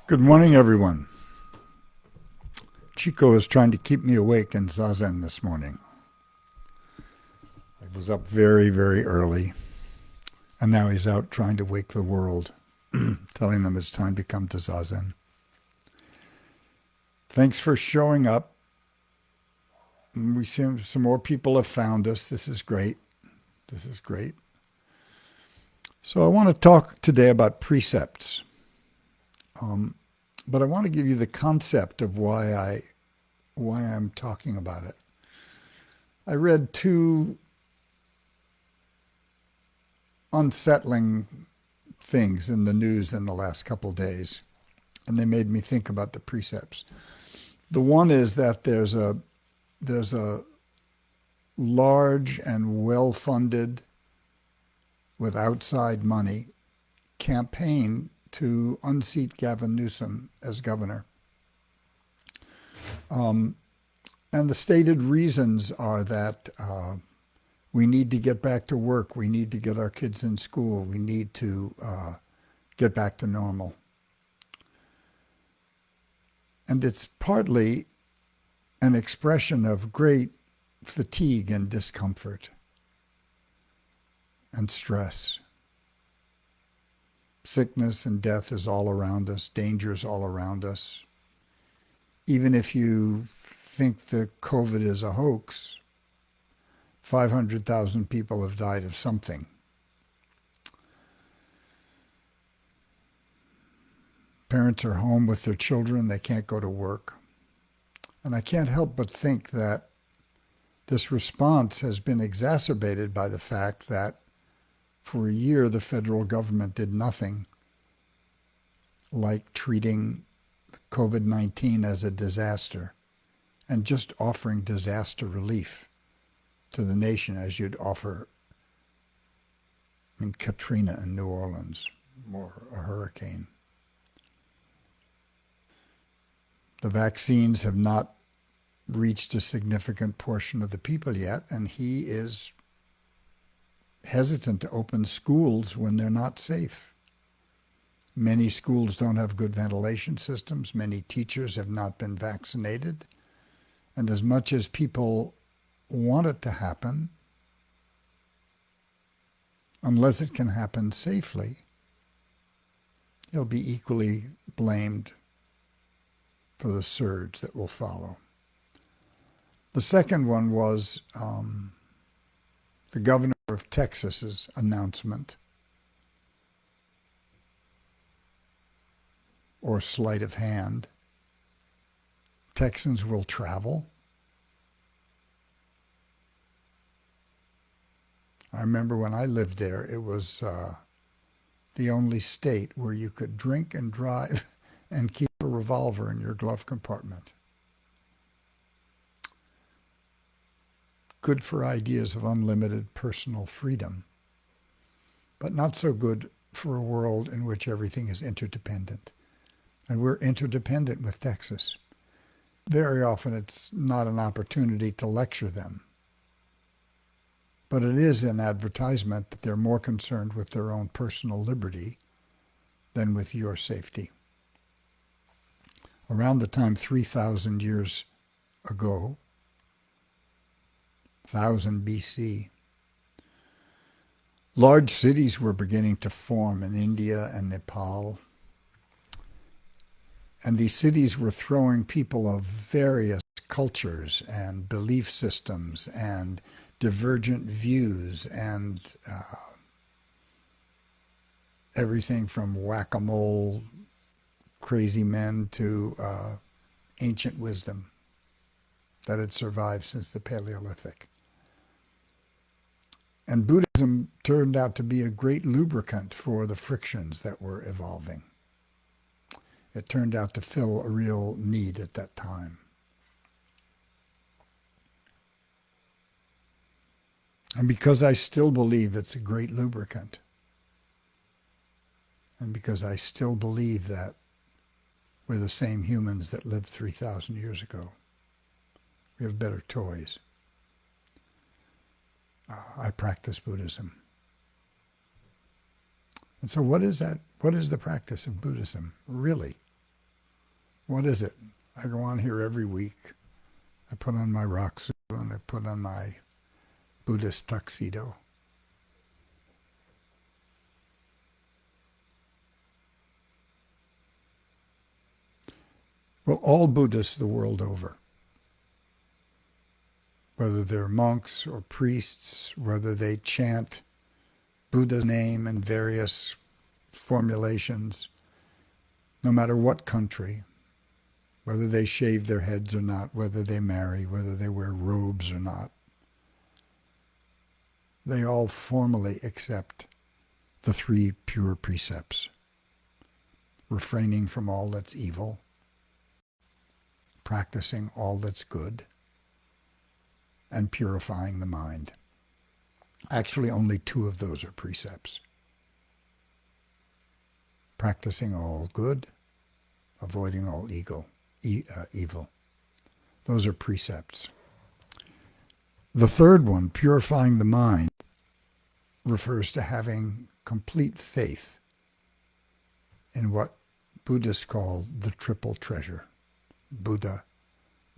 Good morning, everyone. Chico is trying to keep me awake in Zazen this morning. I was up very, very early, and now he's out trying to wake the world, telling them it's time to come to Zazen. Thanks for showing up. We see some more people have found us. This is great. This is great. So I want to talk today about precepts, but I want to give you the concept of why I'm talking about it. I read two unsettling things in the news in the last couple of days, and they made me think about the precepts. The one is that there's a large and well-funded, with outside money, campaign to unseat Gavin Newsom as governor. And the stated reasons are that we need to get back to work. We need to get our kids in school. We need to get back to normal. And it's partly an expression of great fatigue and discomfort and stress. Sickness and death is all around us. Danger is all around us. Even if you think that COVID is a hoax, 500,000 people have died of something. Parents are home with their children. They can't go to work. And I can't help but think that this response has been exacerbated by the fact that for a year the federal government did nothing like treating COVID-19 as a disaster and just offering disaster relief to the nation as you'd offer in Katrina in New Orleans or a hurricane. The vaccines have not reached a significant portion of the people yet, and he is hesitant to open schools when they're not safe. Many schools don't have good ventilation systems. Many teachers have not been vaccinated. And as much as people want it to happen, unless it can happen safely, he'll be equally blamed for the surge that will follow. The second one was the governor of Texas's announcement or sleight of hand. Texans will travel. I remember when I lived there, it was the only state where you could drink and drive and keep a revolver in your glove compartment. Good for ideas of unlimited personal freedom, but not so good for a world in which everything is interdependent. And we're interdependent with Texas. Very often it's not an opportunity to lecture them, but it is an advertisement that they're more concerned with their own personal liberty than with your safety. Around the time 3,000 years ago, 1000 BC, large cities were beginning to form in India and Nepal. And these cities were throwing people of various cultures and belief systems and divergent views and everything from whack-a-mole crazy men to ancient wisdom that had survived since the Paleolithic. And Buddhism turned out to be a great lubricant for the frictions that were evolving. It turned out to fill a real need at that time. And because I still believe it's a great lubricant, and because I still believe that we're the same humans that lived 3,000 years ago, we have better toys, I practice Buddhism. And so what is that? What is the practice of Buddhism, really? What is it? I go on here every week. I put on my rock suit and I put on my Buddhist tuxedo. Well, all Buddhists the world over, whether they're monks or priests, whether they chant Buddha's name in various formulations, no matter what country, whether they shave their heads or not, whether they marry, whether they wear robes or not, they all formally accept the three pure precepts: refraining from all that's evil, practicing all that's good, and purifying the mind. Actually, only two of those are precepts: practicing all good, avoiding all evil. Those are precepts. The third one, purifying the mind, refers to having complete faith in what Buddhists call the triple treasure: Buddha,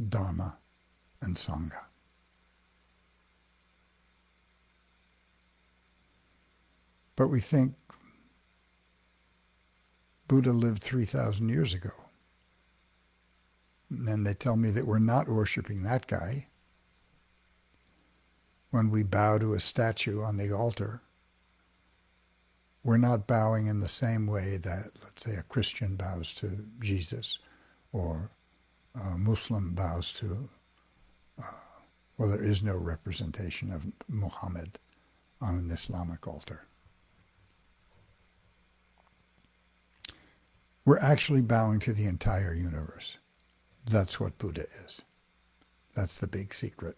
Dharma, and Sangha. But we think Buddha lived 3,000 years ago. And then they tell me that we're not worshiping that guy. When we bow to a statue on the altar, we're not bowing in the same way that, let's say, a Christian bows to Jesus, or a Muslim bows to, well, there is no representation of Muhammad on an Islamic altar. We're actually bowing to the entire universe. That's what Buddha is. That's the big secret.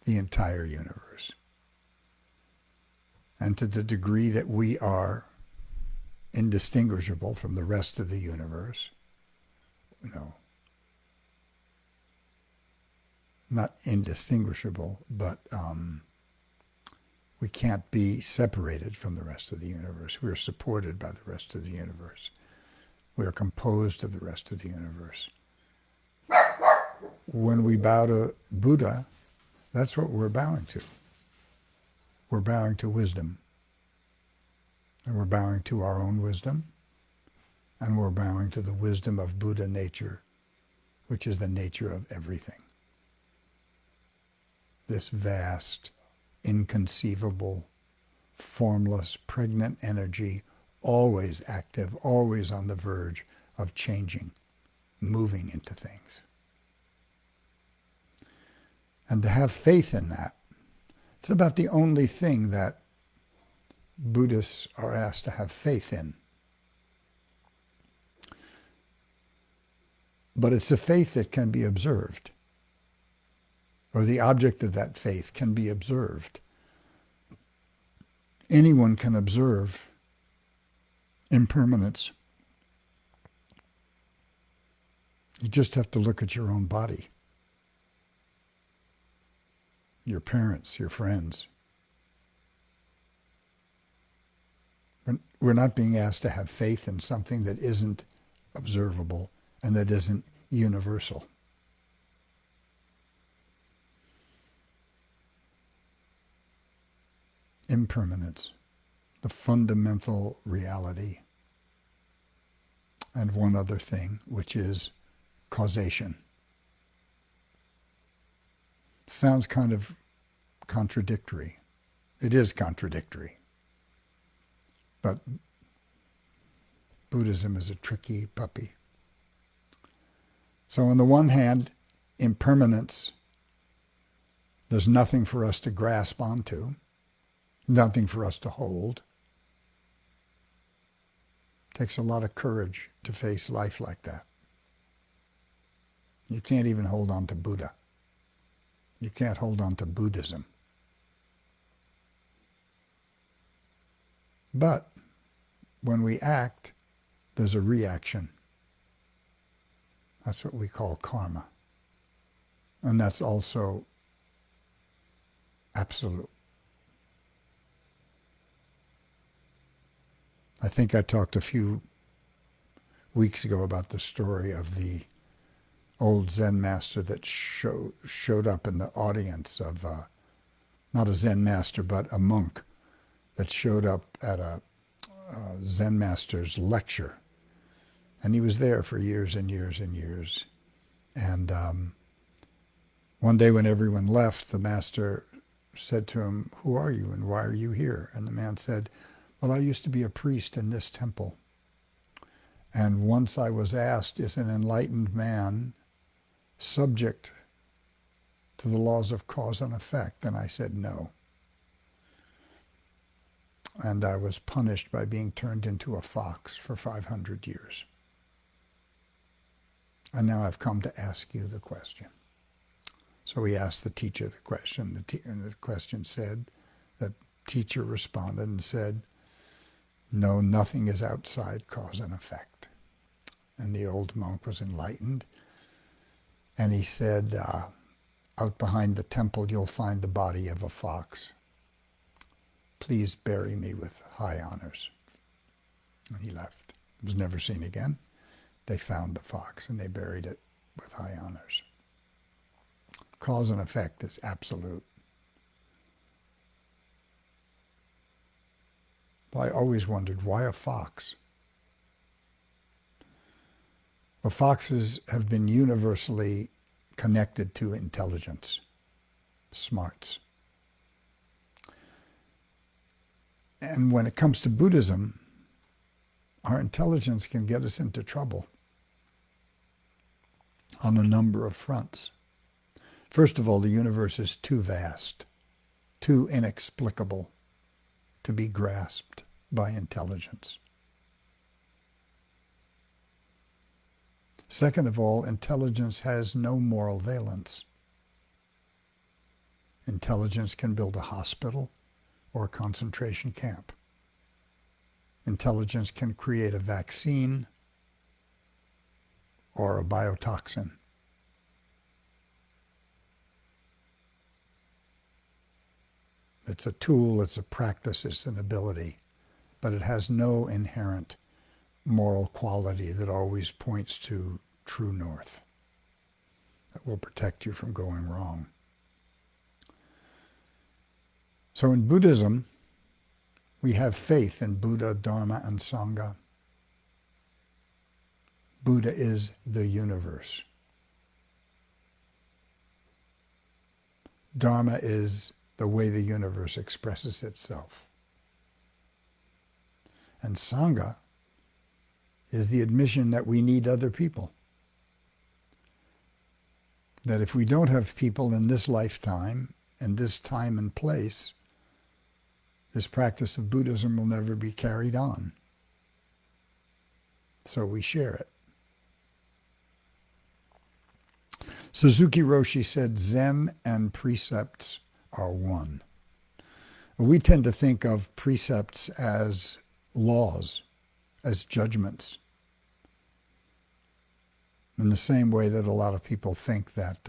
The entire universe. And to the degree that we are indistinguishable from the rest of the universe, not indistinguishable, but we can't be separated from the rest of the universe. We're supported by the rest of the universe. We are composed of the rest of the universe. When we bow to Buddha, that's what we're bowing to. We're bowing to wisdom. And we're bowing to our own wisdom. And we're bowing to the wisdom of Buddha nature, which is the nature of everything. This vast, inconceivable, formless, pregnant energy, always active, always on the verge of changing, moving into things. And to have faith in that, it's about the only thing that Buddhists are asked to have faith in. But it's a faith that can be observed, or the object of that faith can be observed. Anyone can observe impermanence. You just have to look at your own body, your parents, your friends. We're not being asked to have faith in something that isn't observable and that isn't universal. Impermanence, the fundamental reality. And one other thing, which is causation. Sounds kind of contradictory. It is contradictory. But Buddhism is a tricky puppy. So on the one hand, impermanence, there's nothing for us to grasp onto, nothing for us to hold. It takes a lot of courage to face life like that. You can't even hold on to Buddha. You can't hold on to Buddhism. But when we act, there's a reaction. That's what we call karma. And that's also absolute. I think I talked a few weeks ago about the story of the old Zen master that showed up in the audience of, not a Zen master, but a monk that showed up at a Zen master's lecture. And he was there for years and years and years. And one day when everyone left, the master said to him, "Who are you and why are you here?" And the man said, "Well, I used to be a priest in this temple. And once I was asked, is an enlightened man subject to the laws of cause and effect? And I said no. And I was punished by being turned into a fox for 500 years. And now I've come to ask you the question." So he asked the teacher the question, and the question said, the teacher responded and said, "No, nothing is outside cause and effect." And the old monk was enlightened, and he said, "Out behind the temple you'll find the body of a fox. Please bury me with high honors." And he left. It was never seen again. They found the fox and they buried it with high honors. Cause and effect is absolute. Well, I always wondered, why a fox? Well, foxes have been universally connected to intelligence, smarts. And when it comes to Buddhism, our intelligence can get us into trouble on a number of fronts. First of all, the universe is too vast, too inexplicable to be grasped by intelligence. Second of all, intelligence has no moral valence. Intelligence can build a hospital or a concentration camp. Intelligence can create a vaccine or a biotoxin. It's a tool, it's a practice, it's an ability, but it has no inherent moral quality that always points to true north, that will protect you from going wrong. So in Buddhism, we have faith in Buddha, Dharma, and Sangha. Buddha is the universe. Dharma is the way the universe expresses itself. And Sangha is the admission that we need other people. That if we don't have people in this lifetime, in this time and place, this practice of Buddhism will never be carried on. So we share it. Suzuki Roshi said, Zen and precepts are one. We tend to think of precepts as laws, as judgments, in the same way that a lot of people think that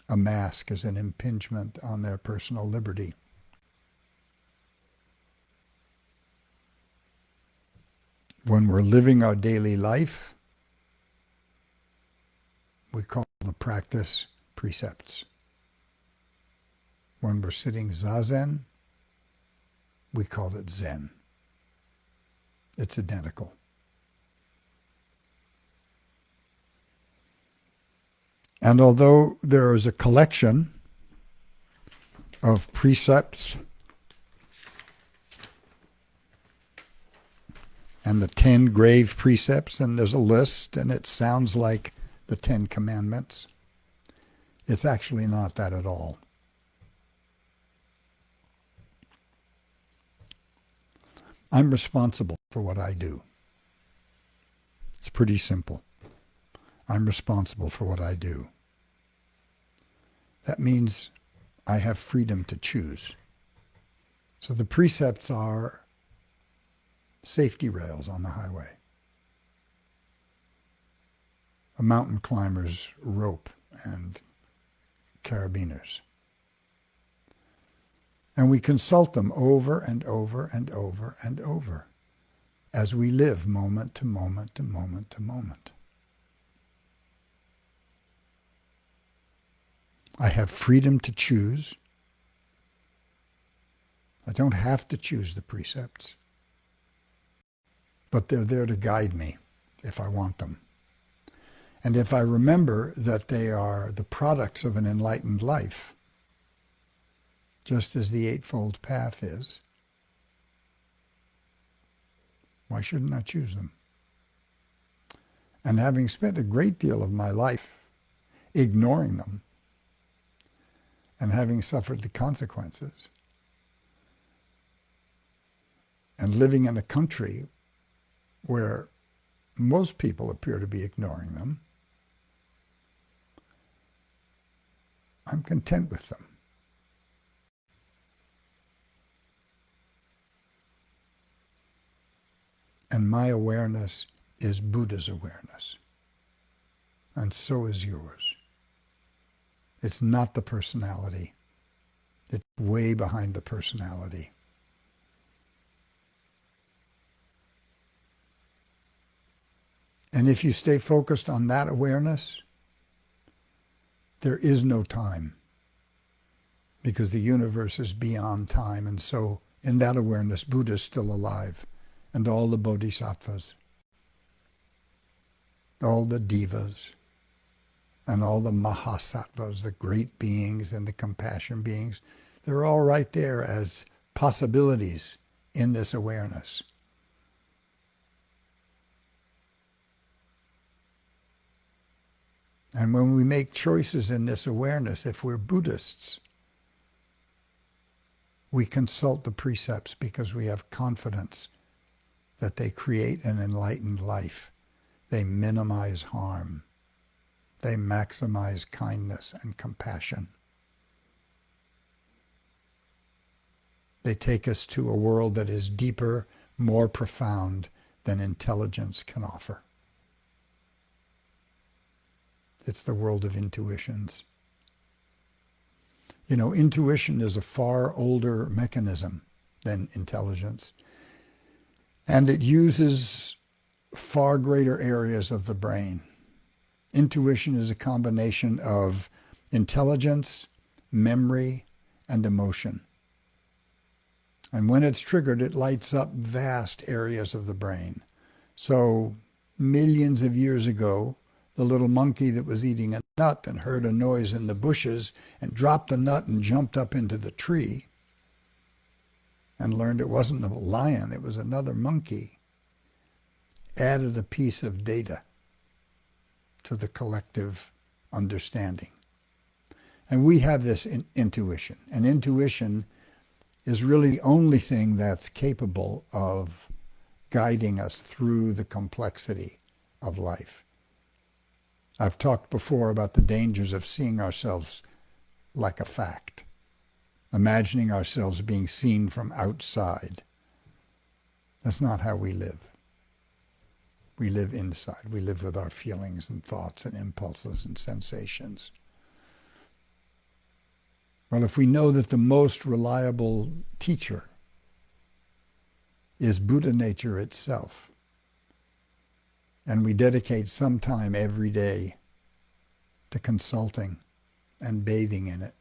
a mask is an impingement on their personal liberty. When we're living our daily life, we call the practice precepts. When we're sitting zazen, we call it Zen. It's identical. And although there is a collection of precepts and the 10 grave precepts, and there's a list, and it sounds like the 10 Commandments, it's actually not that at all. I'm responsible for what I do. It's pretty simple. I'm responsible for what I do. That means I have freedom to choose. So the precepts are safety rails on the highway, a mountain climber's rope and carabiners. And we consult them over and over and over and over. as we live moment to moment to moment to moment. I have freedom to choose. I don't have to choose the precepts, but they're there to guide me if I want them. And if I remember that they are the products of an enlightened life, just as the Eightfold Path is, why shouldn't I choose them? And having spent a great deal of my life ignoring them and having suffered the consequences, and living in a country where most people appear to be ignoring them, I'm content with them. And my awareness is Buddha's awareness. And so is yours. It's not the personality. It's way behind the personality. And if you stay focused on that awareness, there is no time, because the universe is beyond time. And so in that awareness, Buddha is still alive, and all the bodhisattvas, all the divas, and all the mahasattvas, the great beings and the compassion beings, they're all right there as possibilities in this awareness. And when we make choices in this awareness, if we're Buddhists, we consult the precepts because we have confidence that they create an enlightened life. They minimize harm. They maximize kindness and compassion. They take us to a world that is deeper, more profound than intelligence can offer. It's the world of intuitions. You know, intuition is a far older mechanism than intelligence, and it uses far greater areas of the brain. Intuition is a combination of intelligence, memory, and emotion. And when it's triggered, it lights up vast areas of the brain. So millions of years ago, the little monkey that was eating a nut and heard a noise in the bushes and dropped the nut and jumped up into the tree and learned it wasn't a lion, it was another monkey, added a piece of data to the collective understanding. And we have this intuition. And intuition is really the only thing that's capable of guiding us through the complexity of life. I've talked before about the dangers of seeing ourselves like a fact, imagining ourselves being seen from outside. That's not how we live. We live inside. We live with our feelings and thoughts and impulses and sensations. Well, if we know that the most reliable teacher is Buddha nature itself, and we dedicate some time every day to consulting and bathing in it,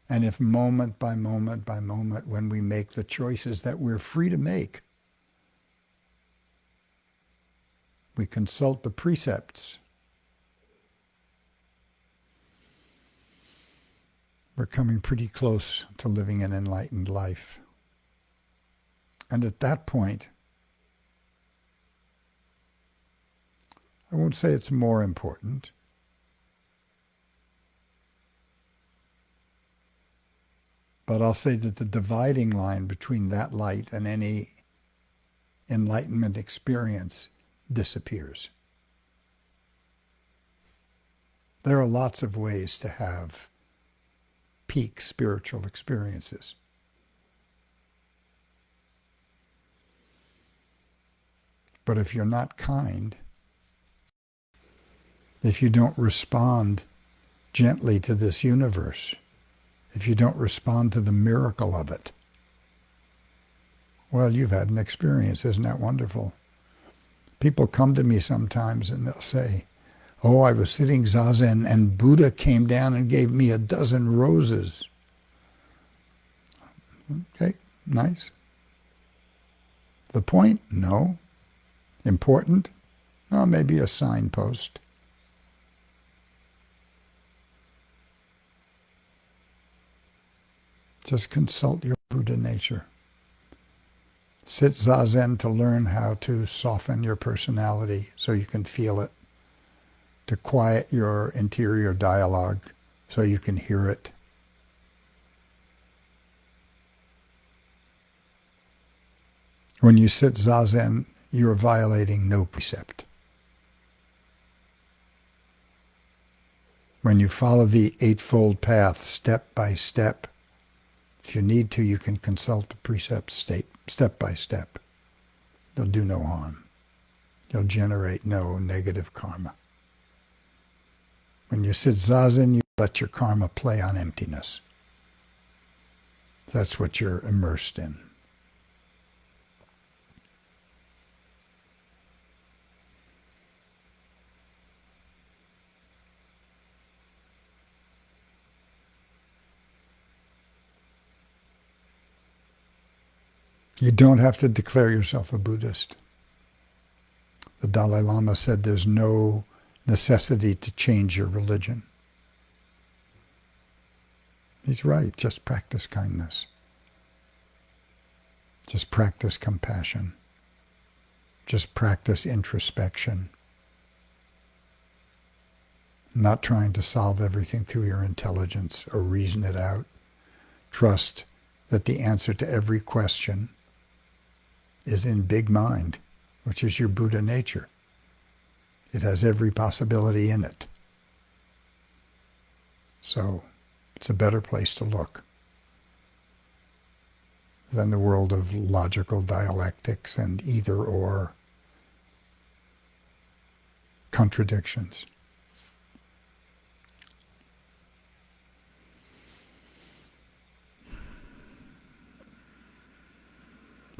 and if moment by moment by moment, when we make the choices that we're free to make, we consult the precepts, we're coming pretty close to living an enlightened life. And at that point, I won't say it's more important, but I'll say that the dividing line between that light and any enlightenment experience disappears. There are lots of ways to have peak spiritual experiences. But if you're not kind, if you don't respond gently to this universe, if you don't respond to the miracle of it, Well, you've had an experience. Isn't that wonderful? People come to me sometimes and they'll say, oh, I was sitting zazen and Buddha came down and gave me a dozen roses. Okay, nice. The point? No. Important? Oh, maybe a signpost. Just consult your Buddha nature. Sit zazen to learn how to soften your personality so you can feel it, to quiet your interior dialogue so you can hear it. When you sit zazen, you are violating no precept. When you follow the Eightfold Path step by step, if you need to, you can consult the precepts step by step. They'll do no harm. They'll generate no negative karma. When you sit zazen, you let your karma play on emptiness. That's what you're immersed in. You don't have to declare yourself a Buddhist. The Dalai Lama said there's no necessity to change your religion. He's right. Just practice kindness. Just practice compassion. Just practice introspection. Not trying to solve everything through your intelligence or reason it out. Trust that the answer to every question is in big mind, which is your Buddha nature. It has every possibility in it. So it's a better place to look than the world of logical dialectics and either-or contradictions.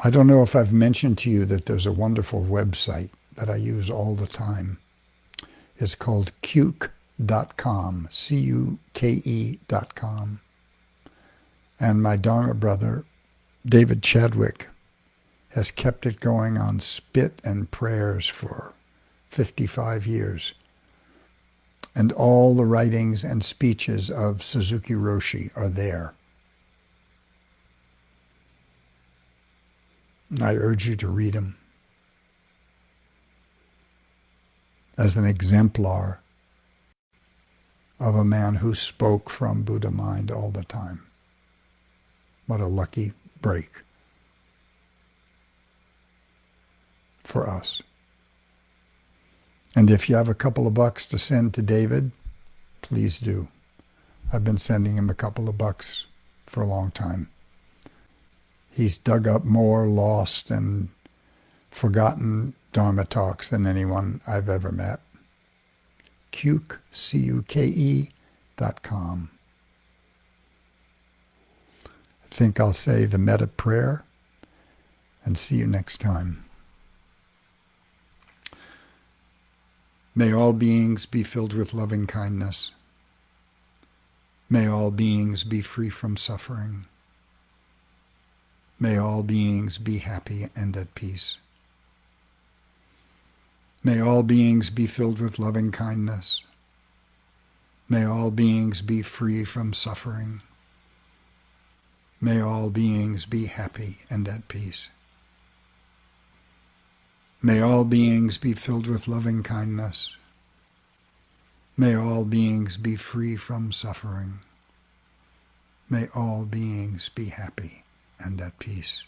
I don't know if I've mentioned to you that there's a wonderful website that I use all the time. It's called cuke.com, cuke.com. And my Dharma brother, David Chadwick, has kept it going on spit and prayers for 55 years. And all the writings and speeches of Suzuki Roshi are there. I urge you to read them as an exemplar of a man who spoke from Buddha mind all the time. What a lucky break for us. And if you have a couple of bucks to send to David, please do. I've been sending him a couple of bucks for a long time. He's dug up more lost and forgotten Dharma talks than anyone I've ever met. Cuke, cuke.com. I think I'll say the metta prayer and see you next time. May all beings be filled with loving kindness. May all beings be free from suffering. May all beings be happy and at peace. May all beings be filled with loving kindness. May all beings be free from suffering. May all beings be happy and at peace. May all beings be filled with loving kindness. May all beings be free from suffering. May all beings be happy and at peace.